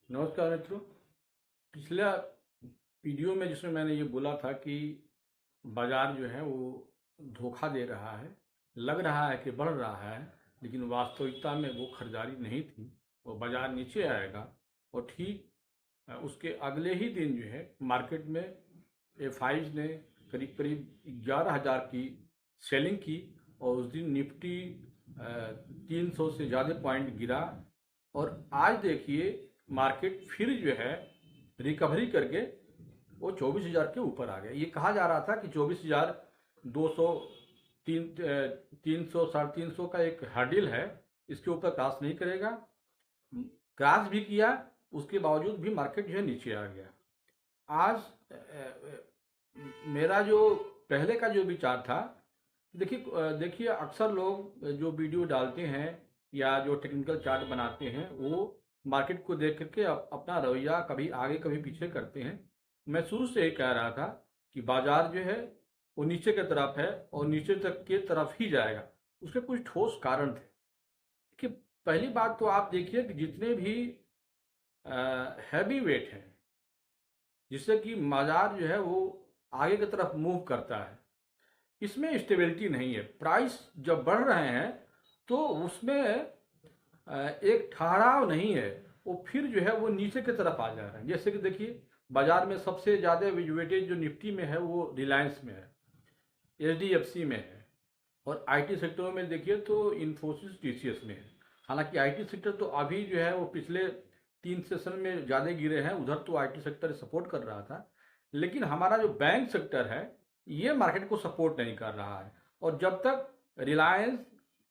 नमस्कार मित्रों। पिछला वीडियो में जिसमें मैंने ये बोला था कि बाजार जो है वो धोखा दे रहा है, लग रहा है कि बढ़ रहा है, लेकिन वास्तविकता में वो खरीदारी नहीं थी। वो बाजार नीचे आएगा और ठीक उसके अगले ही दिन जो है मार्केट में एफ ने करीब करीब 11,000 की सेलिंग की और उस दिन निफ्टी 300 से ज़्यादा पॉइंट गिरा। और आज देखिए मार्केट फिर जो है रिकवरी करके वो 24,000 के ऊपर आ गया। ये कहा जा रहा था कि 24,200 300 350 का एक हर्डिल है, इसके ऊपर क्रॉस नहीं करेगा। क्रॉस भी किया, उसके बावजूद भी मार्केट जो है नीचे आ गया। आज मेरा जो पहले का जो विचार था, देखिए अक्सर लोग जो वीडियो डालते हैं या जो टेक्निकल चार्ट बनाते हैं वो मार्केट को देख करके अपना रवैया कभी आगे कभी पीछे करते हैं। मैं शुरू से ही कह रहा था कि बाजार जो है वो नीचे की तरफ है और नीचे तक के तरफ ही जाएगा। उसके कुछ ठोस कारण थे कि पहली बात तो आप देखिए कि जितने भी हैवी वेट हैं जिससे कि बाजार जो है वो आगे की तरफ मूव करता है, इसमें स्टेबिलिटी नहीं है। प्राइस जब बढ़ रहे हैं तो उसमें एक ठहराव नहीं है, वो फिर जो है वो नीचे की तरफ आ जा रहे हैं। जैसे कि देखिए बाजार में सबसे ज़्यादा वेटेज जो निफ्टी में है वो रिलायंस में है, एचडीएफसी में है, और आईटी सेक्टरों में देखिए तो इन्फोसिस टीसीएस में है। हालांकि आईटी सेक्टर तो अभी जो है वो पिछले 3 सेशन में ज़्यादा गिरे हैं, उधर तो आईटी सेक्टर सपोर्ट कर रहा था, लेकिन हमारा जो बैंक सेक्टर है ये मार्केट को सपोर्ट नहीं कर रहा है। और जब तक रिलायंस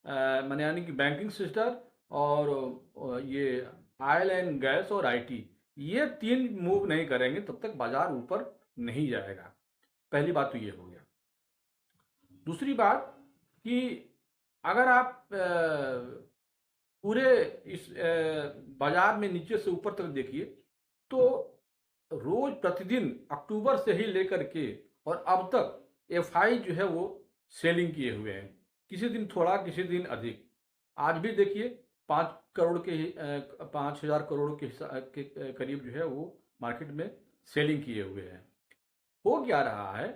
माने यानी कि बैंकिंग सेक्टर और ये ऑयल एंड गैस और आईटी, ये तीन मूव नहीं करेंगे तब तक बाजार ऊपर नहीं जाएगा। पहली बात तो ये हो गया। दूसरी बात कि अगर आप पूरे इस बाजार में नीचे से ऊपर तक देखिए तो रोज प्रतिदिन अक्टूबर से ही लेकर के और अब तक एफआई जो है वो सेलिंग किए हुए हैं। किसी दिन थोड़ा, किसी दिन अधिक। आज भी देखिए 5 करोड़ के 5,000 करोड़ के करीब जो है वो मार्केट में सेलिंग किए हुए हैं। हो क्या रहा है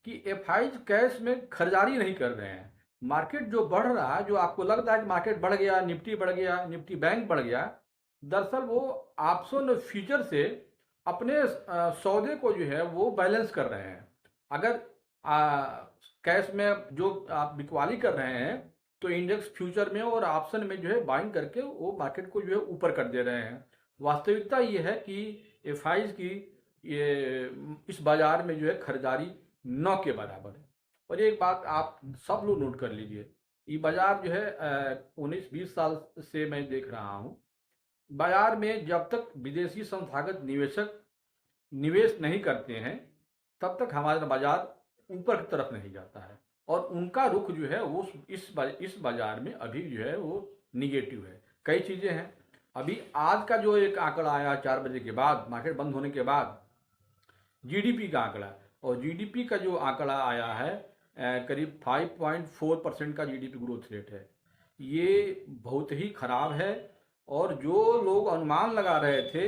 कि एफआई कैश में खरीदारी नहीं कर रहे हैं। मार्केट जो बढ़ रहा है, जो आपको लगता है कि मार्केट बढ़ गया, निफ्टी बढ़ गया, निफ्टी बैंक बढ़ गया, दरअसल वो ऑप्शन और फ्यूचर से अपने सौदे को जो है वो बैलेंस कर रहे हैं। अगर कैश में जो आप बिकवाली कर रहे हैं तो इंडेक्स फ्यूचर में और ऑप्शन में जो है बाइंग करके वो मार्केट को जो है ऊपर कर दे रहे हैं। वास्तविकता ये है कि एफआईज की ये इस बाजार में जो है खरीदारी न के बराबर है। और एक बात आप सब लोग नोट कर लीजिए, ये बाजार जो है 19-20 साल से मैं देख रहा हूँ, बाजार में जब तक विदेशी संस्थागत निवेशक निवेश नहीं करते हैं तब तक हमारा बाजार ऊपर की तरफ नहीं जाता है। और उनका रुख जो है वो इस बाजार में अभी जो है वो निगेटिव है। कई चीज़ें हैं। अभी आज का जो एक आंकड़ा आया 4 बजे के बाद, मार्केट बंद होने के बाद, जीडीपी का आंकड़ा, और जीडीपी का जो आंकड़ा आया है करीब 5.4% का जीडीपी ग्रोथ रेट है। ये बहुत ही खराब है। और जो लोग अनुमान लगा रहे थे,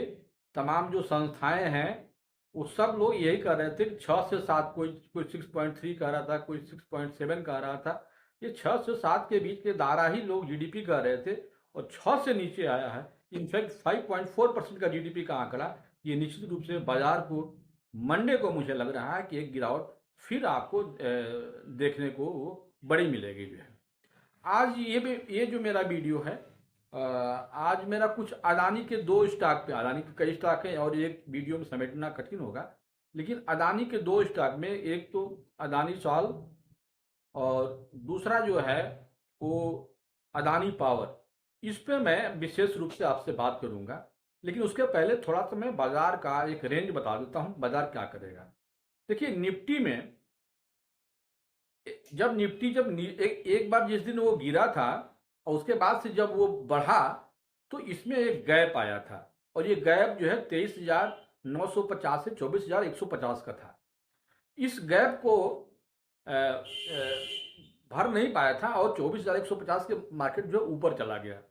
तमाम जो संस्थाएं हैं, वो सब लोग यही कह रहे थे कि 6 से 7, कोई 6.3 कह रहा था, कोई 6.7 कह रहा था। ये 6 से 7 के बीच के दायरा ही लोग जीडीपी कह रहे थे, और 6 से नीचे आया है। इनफैक्ट 5.4% का जीडीपी का आंकड़ा, ये निश्चित रूप से बाजार को मंडे को मुझे लग रहा है कि एक गिरावट फिर आपको देखने को बड़ी मिलेगी जो है। आज ये जो मेरा वीडियो है, आज मेरा कुछ अडानी के दो स्टॉक पे, अडानी के कई स्टॉक हैं और एक वीडियो में समेटना कठिन होगा, लेकिन अडानी के दो स्टॉक में, एक तो अडानी सॉल और दूसरा जो है वो अडानी पावर, इस पे मैं विशेष रूप से आपसे बात करूंगा। लेकिन उसके पहले थोड़ा सा मैं बाजार का एक रेंज बता देता हूं, बाजार क्या करेगा। देखिए निफ्टी में, एक बार जिस दिन वो गिरा था और उसके बाद से जब वो बढ़ा तो इसमें एक गैप आया था, और ये गैप जो है 23,950 से 24,150 का था। इस गैप को भर नहीं पाया था और 24,150 के मार्केट जो ऊपर चला गया।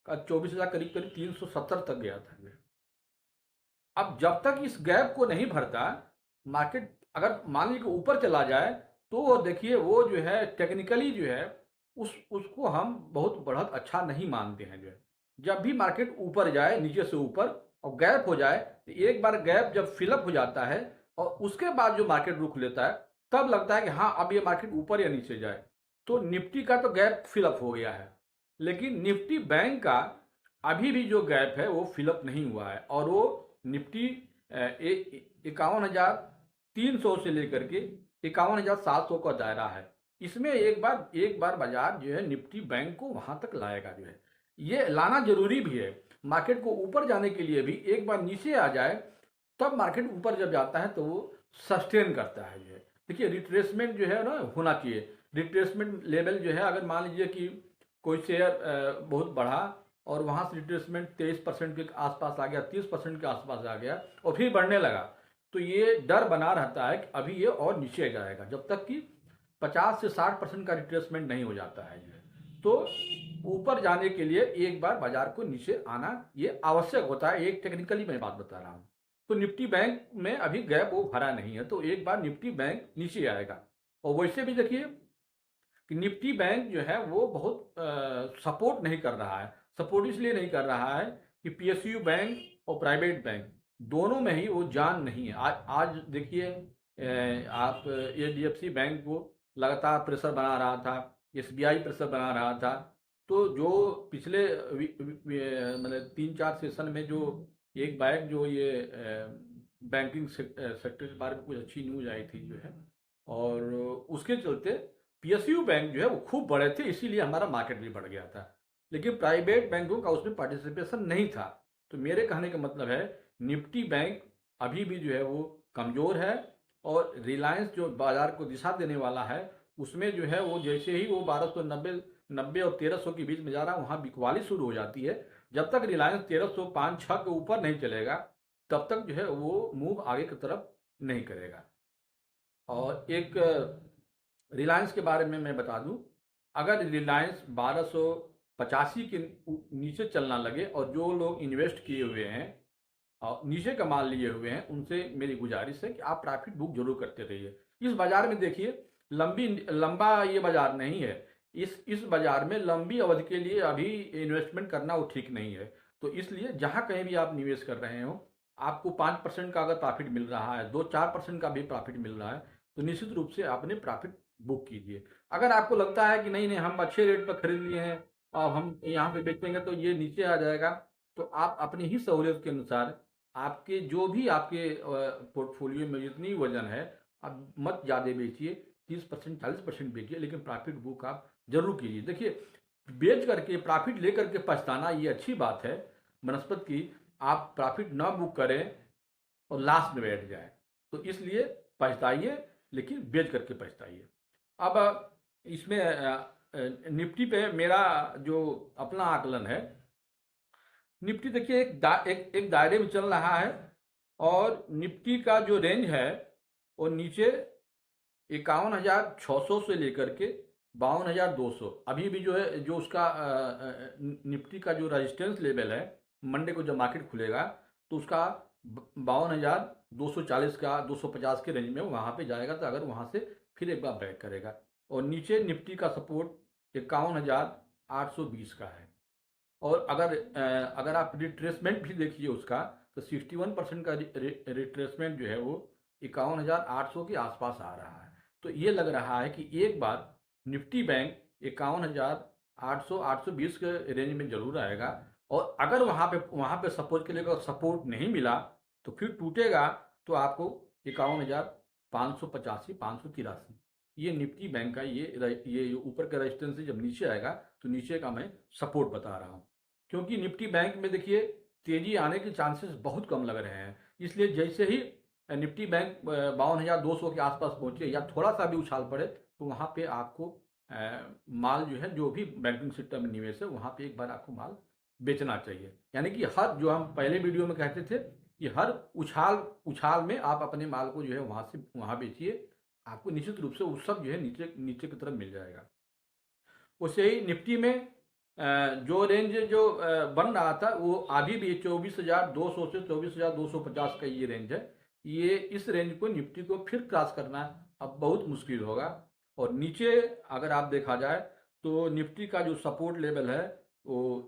24,000 करीब करीब 370 तक गया था। अब जब तक इस गैप को नहीं भरता, मार्केट अगर मान लीजिए कि ऊपर चला जाए, तो देखिए वो जो है टेक्निकली जो है उसको हम बहुत बढ़त अच्छा नहीं मानते हैं जो है। जब भी मार्केट ऊपर जाए, नीचे से ऊपर, और गैप हो जाए, तो एक बार गैप जब फिलअप हो जाता है और उसके बाद जो मार्केट रुख लेता है, तब लगता है कि हाँ अब ये मार्केट ऊपर या नीचे जाए। तो निफ्टी का तो गैप फिलअप हो गया है, लेकिन निफ्टी बैंक का अभी भी जो गैप है वो फिलअप नहीं हुआ है, और वो निफ्टी 51,300 से लेकर के 51,700 का दायरा है। इसमें एक बार बाजार जो है निफ्टी बैंक को वहां तक लाएगा जो है, ये लाना जरूरी भी है। मार्केट को ऊपर जाने के लिए भी एक बार नीचे आ जाए, तब मार्केट ऊपर जब जाता है तो वो सस्टेन करता है जो है। देखिए रिट्रेसमेंट जो है ना होना चाहिए। रिट्रेसमेंट लेवल जो है, अगर मान लीजिए कि कोई शेयर बहुत बढ़ा और वहाँ से रिट्रेसमेंट 23% के आसपास आ गया, 30% के आसपास आ गया और फिर बढ़ने लगा, तो ये डर बना रहता है कि अभी ये और नीचे जाएगा, जब तक कि 50 से 60% का रिट्रेसमेंट नहीं हो जाता है जो है। तो ऊपर जाने के लिए एक बार बाजार को नीचे आना ये आवश्यक होता है। एक टेक्निकली मैं बात बता रहा हूँ। तो निफ्टी बैंक में अभी गैप वो भरा नहीं है, तो एक बार निफ्टी बैंक नीचे आएगा। और वैसे भी देखिए कि निफ्टी बैंक जो है वो बहुत सपोर्ट नहीं कर रहा है। सपोर्ट इसलिए नहीं कर रहा है कि पीएसयू बैंक और प्राइवेट बैंक दोनों में ही वो जान नहीं है। आज देखिए आप एचडीएफसी बैंक को लगातार प्रेशर बना रहा था, एसबीआई प्रेशर बना रहा था। तो जो पिछले मतलब 3-4 सेशन में जो एक बैग जो ये बैंकिंग सेक्टर के बारे में कुछ अच्छी न्यूज आई थी जो है, और उसके चलते पीएसयू बैंक जो है वो खूब बढ़े थे, इसीलिए हमारा मार्केट भी बढ़ गया था। लेकिन प्राइवेट बैंकों का उसमें पार्टिसिपेशन नहीं था। तो मेरे कहने का मतलब है निफ्टी बैंक अभी भी जो है वो कमज़ोर है, और रिलायंस जो बाजार को दिशा देने वाला है, उसमें जो है वो जैसे ही वो 1290 और 1300 के बीच में जा रहा है, वहाँ बिकवाली शुरू हो जाती है। जब तक रिलायंस 1305-6 के ऊपर नहीं चलेगा, तब तक जो है वो मूव आगे की तरफ नहीं करेगा। और एक रिलायंस के बारे में मैं बता दूं, अगर रिलायंस 1285 के नीचे चलना लगे, और जो लोग इन्वेस्ट किए हुए हैं और नीचे का माल लिए हुए हैं, उनसे मेरी गुजारिश है कि आप प्रॉफिट बुक जरूर करते रहिए। इस बाजार में देखिए लंबा ये बाजार नहीं है। इस बाजार में लंबी अवधि के लिए अभी इन्वेस्टमेंट करना वो ठीक नहीं है। तो इसलिए जहां कहीं भी आप निवेश कर रहे हो, आपको 5% का अगर प्रॉफिट मिल रहा है, 2-4% का भी प्रॉफिट मिल रहा है, तो निश्चित रूप से आपने प्रॉफिट बुक कीजिए। अगर आपको लगता है कि नहीं नहीं हम अच्छे रेट पर खरीद लिए हैं और हम यहाँ पे बेचेंगे तो ये नीचे आ जाएगा, तो आप अपनी ही सहूलियत के अनुसार आपके जो भी आपके पोर्टफोलियो में जितनी वजन है, आप मत ज़्यादा बेचिए। 30%, 40% बेचिए, लेकिन प्रॉफिट बुक आप जरूर कीजिए। देखिए बेच करके प्रॉफिट लेकर के पछताना ये अच्छी बात है बनस्पत की, आप प्रॉफिट ना बुक करें और लास्ट में बैठ जाए, तो इसलिए पछताइए, लेकिन बेच करके पछताइए। अब इसमें निफ्टी पे मेरा जो अपना आकलन है, निफ्टी देखिए एक दायरे में चल रहा है, और निफ्टी का जो रेंज है वो नीचे 51,600 से लेकर के 52,200 अभी भी जो है, जो उसका निफ्टी का जो रेजिस्टेंस लेवल है, मंडे को जब मार्केट खुलेगा तो उसका 52,240 का 250 के रेंज में वहाँ पे जाएगा। तो अगर वहाँ से फिर एक बार ब्रेक करेगा, और नीचे निफ्टी का सपोर्ट 51,820 का है। और अगर आप रिट्रेसमेंट भी देखिए उसका, तो 61% का रिट्रेसमेंट जो है वो 51,800 के आसपास आ रहा है। तो ये लग रहा है कि एक बार निफ्टी बैंक 51,800-820 के रेंज में जरूर आएगा, और अगर वहाँ पे सपोर्ट के लिए सपोर्ट नहीं मिला तो फिर टूटेगा, तो आपको 51,585, 583, ये निफ्टी बैंक का ये ऊपर का रेजिस्टेंस जब नीचे आएगा, तो नीचे का मैं सपोर्ट बता रहा हूँ। क्योंकि निफ्टी बैंक में देखिए तेजी आने के चांसेस बहुत कम लग रहे हैं। इसलिए जैसे ही निफ्टी बैंक 52,200 के आसपास पहुंचे या थोड़ा सा भी उछाल पड़े, तो वहां पे आपको माल जो है, जो भी बैंकिंग सेक्टर में निवेश है, वहां पे एक बार आपको माल बेचना चाहिए। यानी कि हर, जो हम पहले वीडियो में कहते थे कि हर उछाल उछाल में आप अपने माल को जो है वहां से वहां बेचिए, आपको निश्चित रूप से वो सब जो है नीचे नीचे की तरफ मिल जाएगा। वैसे ही निफ्टी में जो रेंज जो बन रहा था वो अभी भी 24,200 से 24,250 का ये रेंज है। ये इस रेंज को निफ्टी को फिर क्रॉस करना अब बहुत मुश्किल होगा। और नीचे अगर आप देखा जाए तो निफ्टी का जो सपोर्ट लेवल है वो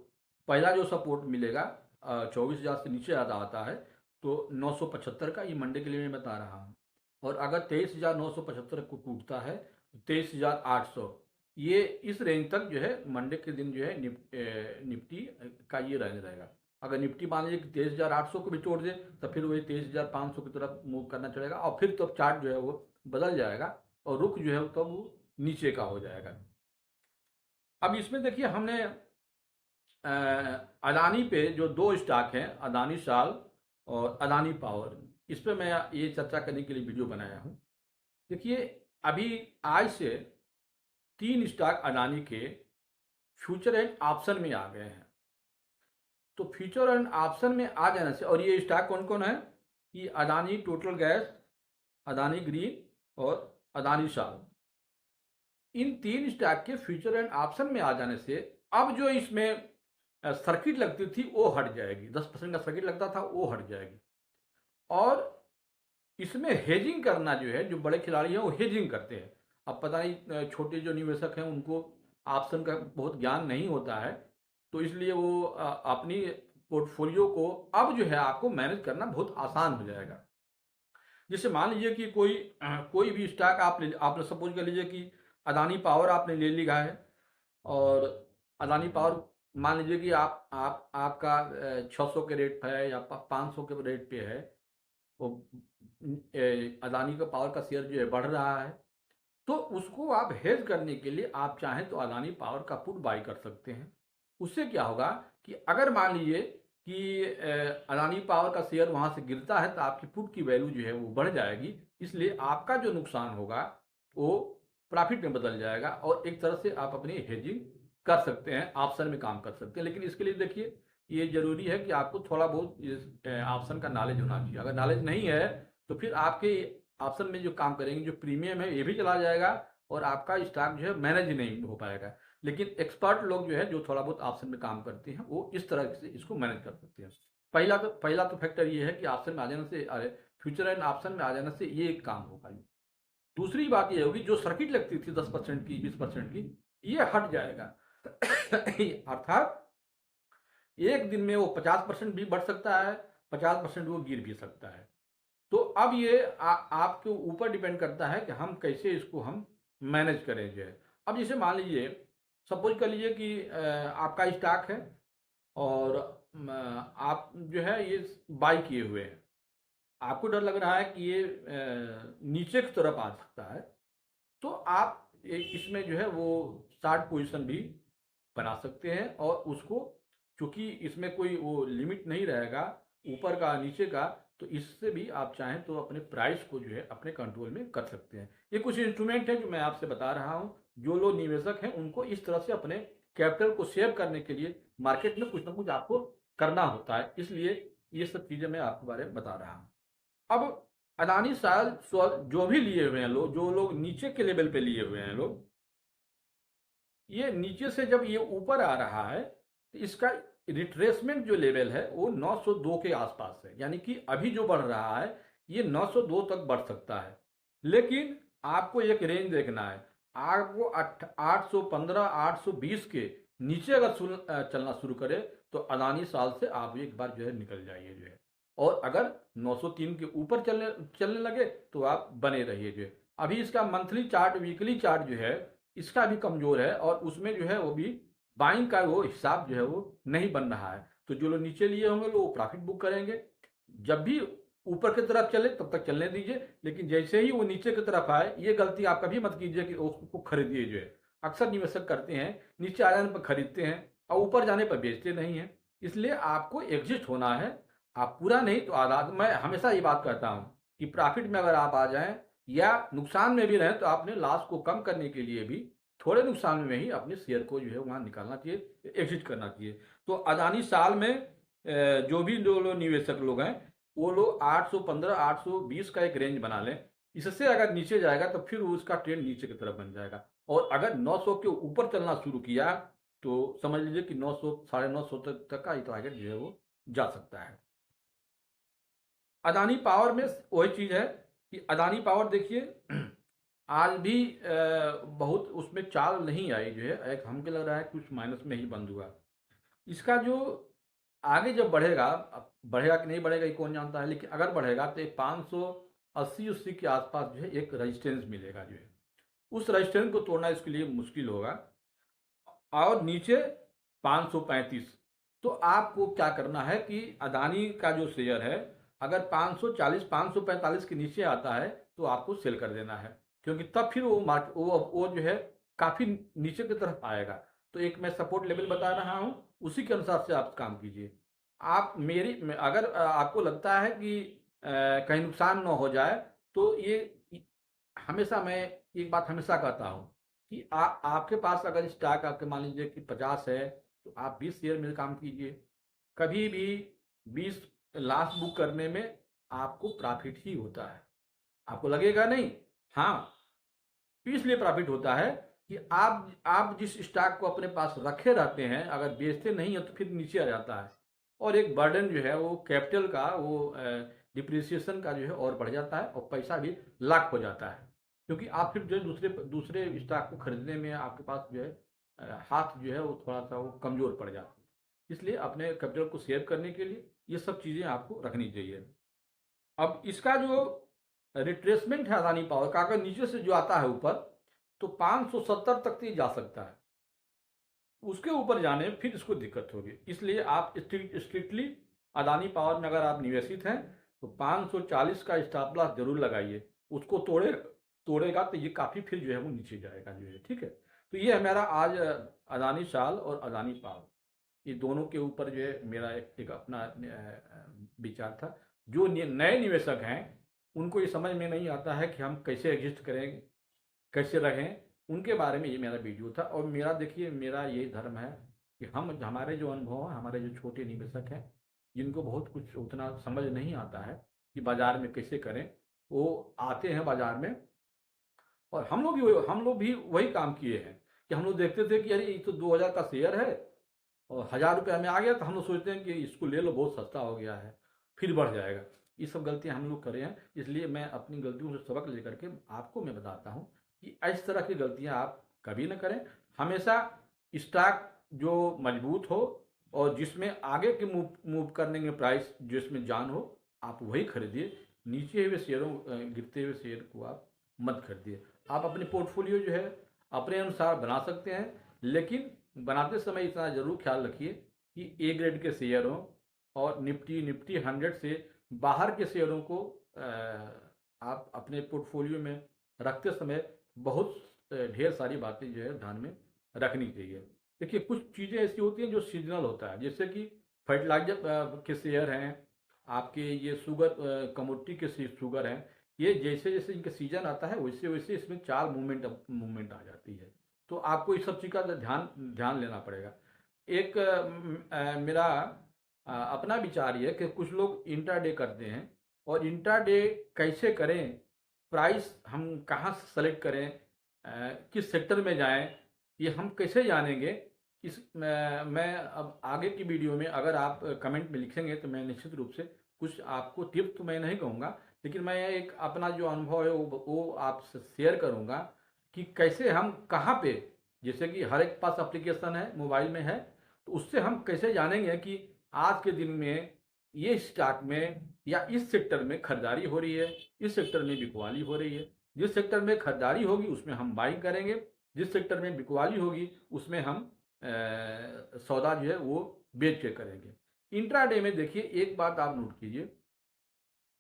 पहला जो सपोर्ट मिलेगा 24,000 से नीचे ज़्यादा आता है तो 975 का ये मंडे के लिए मैं बता रहा हूँ। और अगर 23,975 को टूटता है तो 23,800 ये इस रेंज तक जो है मंडे के दिन जो है निफ्टी का ये रेंज रहेगा। अगर निफ्टी मान लीजिए कि 23,800 को भी तोड़ दे तो फिर वही 23,500 की तरफ मूव करना चलेगा और फिर तो चार्ट जो है वो बदल जाएगा और रुख जो है तब वो नीचे का हो जाएगा। अब इसमें देखिए हमने अदानी पे जो दो स्टॉक हैं, अदानी साल और अदानी पावर, इस पे मैं ये चर्चा करने के लिए वीडियो बनाया हूँ। देखिए अभी आज से 3 स्टॉक अदानी के फ्यूचर एंड ऑप्शन में आ गए हैं। तो फ्यूचर एंड ऑप्शन में आ जाने से, और ये स्टॉक कौन कौन है, ये Adani total gas, Adani green और अदानी साल, इन 3 स्टॉक के फ्यूचर एंड ऑप्शन में आ जाने से अब जो इसमें सर्किट लगती थी वो हट जाएगी। 10% का सर्किट लगता था वो हट जाएगी। और इसमें हेजिंग करना जो है, जो बड़े खिलाड़ी हैं वो हेजिंग करते हैं। अब पता नहीं छोटे जो निवेशक हैं उनको ऑप्शन का बहुत ज्ञान नहीं होता है, तो इसलिए वो अपनी पोर्टफोलियो को अब जो है आपको मैनेज करना बहुत आसान हो जाएगा। जैसे मान लीजिए कि कोई भी स्टॉक आपने सपोज कर लीजिए कि अदानी पावर आपने ले लिया है और अदानी पावर मान लीजिए कि आप आपका 600 के रेट पे है या 500 के रेट पे है, वो अदानी का पावर का शेयर जो है बढ़ रहा है, तो उसको आप हेज करने के लिए आप चाहें तो अदानी पावर का पुट बाई कर सकते हैं। उससे क्या होगा कि अगर मान लीजिए कि अदानी पावर का शेयर वहां से गिरता है तो आपकी पुट की वैल्यू जो है वो बढ़ जाएगी, इसलिए आपका जो नुकसान होगा वो प्रॉफिट में बदल जाएगा और एक तरह से आप अपनी हेजिंग कर सकते हैं, ऑप्शन में काम कर सकते हैं। लेकिन इसके लिए देखिए ये जरूरी है कि आपको थोड़ा बहुत इस ऑप्शन का नॉलेज होना चाहिए। अगर नॉलेज नहीं है तो फिर आपके ऑप्शन में जो काम करेंगे, जो प्रीमियम है ये भी चला जाएगा और आपका स्टॉक जो है मैनेज ही नहीं हो पाएगा। लेकिन एक्सपर्ट लोग जो है जो थोड़ा बहुत ऑप्शन में काम करते हैं वो इस तरह से इसको मैनेज कर सकते हैं। पहला तो फैक्टर ये है कि ऑप्शन में आ जाने से, अरे फ्यूचर एंड ऑप्शन में आ जाने से ये एक काम होगा। दूसरी बात ये होगी जो सर्किट लगती थी 10% की 20% की, ये हट जाएगा। अर्थात एक दिन में वो 50% भी बढ़ सकता है, 50% वो गिर भी सकता है। तो अब ये आपके ऊपर डिपेंड करता है कि हम कैसे इसको हम मैनेज करें जो है। अब जैसे मान लीजिए, सपोज कर लीजिए कि आपका स्टॉक है और आप जो है ये बाई किए हुए हैं, आपको डर लग रहा है कि ये नीचे की तरफ आ सकता है, तो आप इसमें जो है वो शार्ट पोजीशन भी बना सकते हैं और उसको, चूंकि इसमें कोई वो लिमिट नहीं रहेगा ऊपर का नीचे का, तो इससे भी आप चाहें तो अपने प्राइस को जो है अपने कंट्रोल में कर सकते हैं। ये कुछ इंस्ट्रूमेंट है जो मैं आपसे बता रहा हूँ। जो लोग निवेशक हैं उनको इस तरह से अपने कैपिटल को सेव करने के लिए मार्केट में कुछ ना कुछ आपको करना होता है, इसलिए ये सब चीज़ें मैं आपके बारे में बता रहा हूँ। अब अदानी साल जो भी लिए हुए हैं लोग, जो लोग नीचे के लेवल पे लिए हुए हैं लोग, ये नीचे से जब ये ऊपर आ रहा है तो इसका रिट्रेसमेंट जो लेवल है वो 902 के आसपास है, यानी कि अभी जो बढ़ रहा है ये 902 तक बढ़ सकता है। लेकिन आपको एक रेंज देखना है, आपको 815 820 के नीचे अगर चलना शुरू करे तो अदानी साल से आप एक बार जो है निकल जाइए जो है, और अगर 903 के ऊपर चलने लगे तो आप बने रहिए जो है। अभी इसका मंथली चार्ट, वीकली चार्ट जो है इसका भी कमजोर है और उसमें जो है वो भी बाइंग का वो हिसाब जो है वो नहीं बन रहा है। तो जो लोग नीचे लिए होंगे लोग प्रॉफिट बुक करेंगे। जब भी ऊपर की तरफ चले तब तक चलने दीजिए, लेकिन जैसे ही वो नीचे की तरफ आए, ये गलती आप कभी मत कीजिए कि उसको खरीदिए जो है। अक्सर निवेशक करते हैं, नीचे आ जाने पर खरीदते हैं और ऊपर जाने पर बेचते नहीं हैं। इसलिए आपको एग्जिट होना है, आप पूरा नहीं तो आधा। मैं हमेशा ये बात कहता हूँ कि प्रॉफिट में अगर आप आ जाएं या नुकसान में भी रहें तो आपने लॉस को कम करने के लिए भी थोड़े नुकसान में ही अपने शेयर को जो है वहाँ निकालना चाहिए, एग्जिट करना चाहिए। तो अदानी साल में जो भी लोग निवेशक लोग हैं वो लोग 815 820 का एक रेंज बना लें। इससे अगर नीचे जाएगा तो फिर उसका ट्रेंड नीचे की तरफ बन जाएगा, और अगर 900 के ऊपर चलना शुरू किया तो समझ लीजिए कि 900 950 तक का टारगेट जो है वो जा सकता है। अदानी पावर में वही चीज़ है कि अदानी पावर देखिए आज भी बहुत उसमें चाल नहीं आई जो है, एक हमको लग रहा है कुछ माइनस में ही बंद हुआ। इसका जो आगे जब बढ़ेगा, अब बढ़ेगा कि नहीं बढ़ेगा ये कौन जानता है, लेकिन अगर बढ़ेगा तो 580 80 के आसपास जो है एक रेजिस्टेंस मिलेगा जो है, उस रेजिस्टेंस को तोड़ना इसके लिए मुश्किल होगा। और नीचे 535। तो आपको क्या करना है कि अदानी का जो शेयर है अगर 540 545 के नीचे आता है तो आपको सेल कर देना है, क्योंकि तब फिर वो मार्केट वो जो है काफ़ी नीचे की तरफ आएगा। तो एक मैं सपोर्ट लेवल बता रहा हूँ, उसी के अनुसार से आप काम कीजिए। आप अगर आपको लगता है कि कहीं नुकसान ना हो जाए, तो ये हमेशा मैं एक बात हमेशा कहता हूँ कि आपके पास अगर स्टॉक आपके मान लीजिए कि 50 है तो आप 20 शेयर में काम कीजिए। कभी भी 20 लास्ट बुक करने में आपको प्रॉफिट ही होता है, आपको लगेगा नहीं। हाँ, इसलिए प्रॉफिट होता है कि आप जिस स्टॉक को अपने पास रखे रहते हैं अगर बेचते नहीं है तो फिर नीचे आ जाता है, और एक बर्डन जो है वो कैपिटल का वो डिप्रिसिएशन का जो है और बढ़ जाता है और पैसा भी लाख हो जाता है, क्योंकि आप फिर जो है दूसरे दूसरे स्टॉक को खरीदने में आपके पास जो है हाथ जो है वो थोड़ा सा वो कमज़ोर पड़ जाता है। इसलिए अपने कैपिटल को सेव करने के लिए ये सब चीज़ें आपको रखनी चाहिए। अब इसका जो रिट्रेसमेंट है अदानी पावर का, अगर नीचे से जो आता है ऊपर तो 570 तक ही जा सकता है, उसके ऊपर जाने में फिर इसको दिक्कत होगी। इसलिए आप स्ट्रिक्टली अदानी पावर में अगर आप निवेशित हैं तो 540 का स्टॉप लॉस जरूर लगाइए, उसको तोड़ेगा तो ये काफ़ी फिर जो है वो नीचे जाएगा जो है, ठीक है। तो ये है मेरा आज अदानी शाल और अदानी पावर, ये दोनों के ऊपर जो है मेरा एक अपना विचार था। जो नए निवेशक हैं उनको ये समझ में नहीं आता है कि हम कैसे एग्जिस्ट करें, कैसे रहें, उनके बारे में ये मेरा वीडियो था। और मेरा देखिए मेरा ये धर्म है कि हम हमारे जो अनुभव हैं, हमारे जो छोटे निवेशक हैं जिनको बहुत कुछ उतना समझ नहीं आता है कि बाज़ार में कैसे करें, वो आते हैं बाज़ार में। और हम लोग भी वही काम किए हैं कि हम लोग देखते थे कि अरे ये तो 2000 का शेयर है और 1000 रुपया में आ गया, तो हम लोग सोचते हैं कि इसको ले लो बहुत सस्ता हो गया है, फिर बढ़ जाएगा। ये सब गलतियां हम लोग करे हैं, इसलिए मैं अपनी गलतियों से सबक लेकर के आपको मैं बताता हूँ कि इस तरह की गलतियां आप कभी ना करें। हमेशा स्टॉक जो मजबूत हो और जिसमें आगे के मूव करने में प्राइस जिसमें जान हो, आप वही खरीदिए। नीचे हुए शेयरों गिरते हुए शेयर को आप मत खरीदिए। आप अपनी पोर्टफोलियो जो है अपने अनुसार बना सकते हैं, लेकिन बनाते समय इतना ज़रूर ख्याल रखिए कि ए ग्रेड के शेयर हों और निफ्टी 100 से बाहर के शेयरों को आप अपने पोर्टफोलियो में रखते समय बहुत ढेर सारी बातें जो है ध्यान में रखनी चाहिए। देखिए कुछ चीज़ें ऐसी होती हैं जो सीजनल होता है, जैसे कि फर्टिलाइजर के शेयर हैं, आपके ये शुगर कमोडिटी के शुगर हैं, ये जैसे जैसे इनका सीजन आता है वैसे वैसे इसमें चाल मूवमेंट आ जाती है। तो आपको इस सब चीज़ का ध्यान ध्यान लेना पड़ेगा। एक मेरा अपना विचार ये है कि कुछ लोग इंट्राडे करते हैं, और इंट्राडे कैसे करें, प्राइस हम कहाँ से सेलेक्ट करें, किस सेक्टर में जाएं, ये हम कैसे जानेंगे। मैं अब आगे की वीडियो में अगर आप कमेंट में लिखेंगे तो मैं निश्चित रूप से कुछ आपको टिप्स तो मैं नहीं कहूँगा, लेकिन मैं एक अपना जो अनुभव है वो आपसे शेयर करूँगा कि कैसे हम कहाँ पे, जैसे कि हर एक पास एप्लीकेशन है मोबाइल में है, तो उससे हम कैसे जानेंगे कि आज के दिन में ये स्टॉक में या इस सेक्टर में खरीदारी हो रही है, इस सेक्टर में बिकवाली हो रही है। जिस सेक्टर में खरीदारी होगी उसमें हम बाइंग करेंगे, जिस सेक्टर में बिकवाली होगी उसमें हम सौदा जो है वो बेच के करेंगे। इंट्राडे में देखिए एक बात आप नोट कीजिए,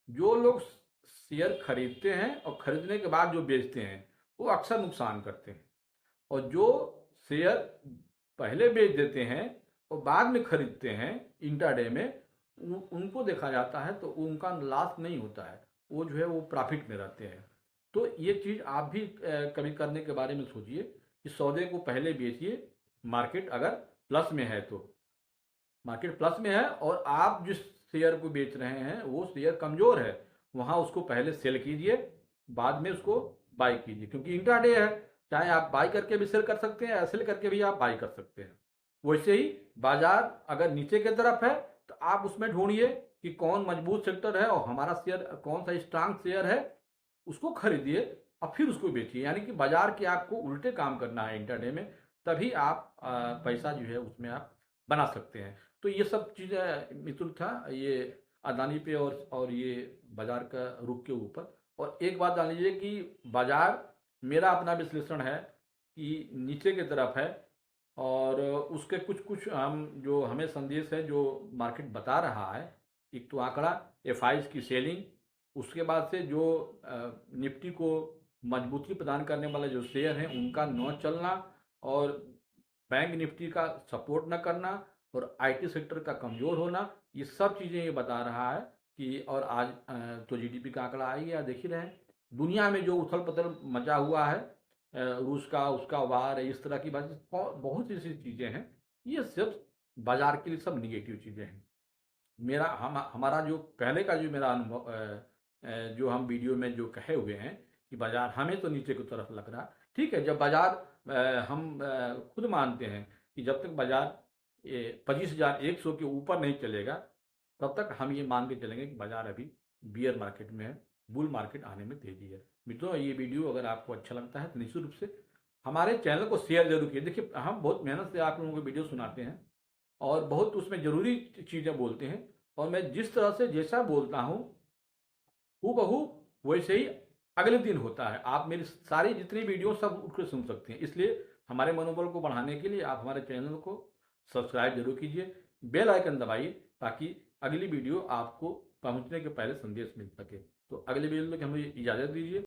जो लोग शेयर खरीदते हैं और खरीदने के बाद जो बेचते हैं वो अक्सर नुकसान करते हैं, और जो शेयर पहले बेच देते हैं और बाद में खरीदते हैं इंट्राडे में, उनको देखा जाता है तो उनका लॉस नहीं होता है, वो जो है वो प्रॉफिट में रहते हैं। तो ये चीज़ आप भी कभी करने के बारे में सोचिए कि सौदे को पहले बेचिए, मार्केट अगर प्लस में है तो, मार्केट प्लस में है और आप जिस शेयर को बेच रहे हैं वो शेयर कमज़ोर है, वहाँ उसको पहले सेल कीजिए, बाद में उसको बाई कीजिए, क्योंकि इंट्राडे है, चाहे आप बाई करके भी सेल कर सकते हैं या सेल करके भी आप बाई कर सकते हैं। वैसे ही बाजार अगर नीचे की तरफ है तो आप उसमें ढूंढिए कि कौन मजबूत सेक्टर है और हमारा शेयर कौन सा स्ट्रांग शेयर है, उसको खरीदिए और फिर उसको बेचिए। यानी कि बाजार के आपको उल्टे काम करना है इंटरडे में, तभी आप पैसा जो है उसमें आप बना सकते हैं। तो ये सब चीज़ें मिथुन था ये अदानी पे और ये बाजार का रुख के ऊपर। और एक बात जान लीजिए कि बाजार, मेरा अपना विश्लेषण है कि नीचे की तरफ है, और उसके कुछ कुछ हम जो हमें संदेश है जो मार्केट बता रहा है, एक तो आंकड़ा एफआईज की सेलिंग, उसके बाद से जो निफ्टी को मजबूती प्रदान करने वाले जो शेयर हैं उनका न चलना, और बैंक निफ्टी का सपोर्ट न करना, और आईटी सेक्टर का कमज़ोर होना, ये सब चीज़ें ये बता रहा है कि। और आज तो जीडीपी का आंकड़ा आ ही गया, देख ही रहे हैं दुनिया में जो उथल पुथल मचा हुआ है, रूस का उसका वार है, इस तरह की बात बहुत सी ऐसी चीज़ें हैं, ये सब बाजार के लिए सब निगेटिव चीज़ें हैं। मेरा हमारा जो पहले का जो मेरा अनुभव, जो हम वीडियो में जो कहे हुए हैं कि बाजार हमें तो नीचे की तरफ लग रहा, ठीक है। जब बाजार हम खुद मानते हैं कि जब तक बाजार 25,100 के ऊपर नहीं चलेगा, तब तक हम ये मान के चलेंगे कि बाजार अभी बियर मार्केट में है, बुल मार्केट आने में तेजी है। मित्रों, ये वीडियो अगर आपको अच्छा लगता है तो निश्चित रूप से हमारे चैनल को शेयर जरूर कीजिए। देखिए, हम बहुत मेहनत से आप लोगों को वीडियो सुनाते हैं और बहुत उसमें ज़रूरी चीज़ें बोलते हैं, और मैं जिस तरह से जैसा बोलता हूँ हूबहू वैसे ही अगले दिन होता है। आप मेरी सारी जितनी वीडियो सब उठ के सुन सकते हैं। इसलिए हमारे मनोबल को बढ़ाने के लिए आप हमारे चैनल को सब्सक्राइब जरूर कीजिए, बेल आइकन दबाइए, ताकि अगली वीडियो आपको पहुंचने के पहले संदेश मिल सके। तो अगले वीडियो में हमें इजाज़त दीजिए।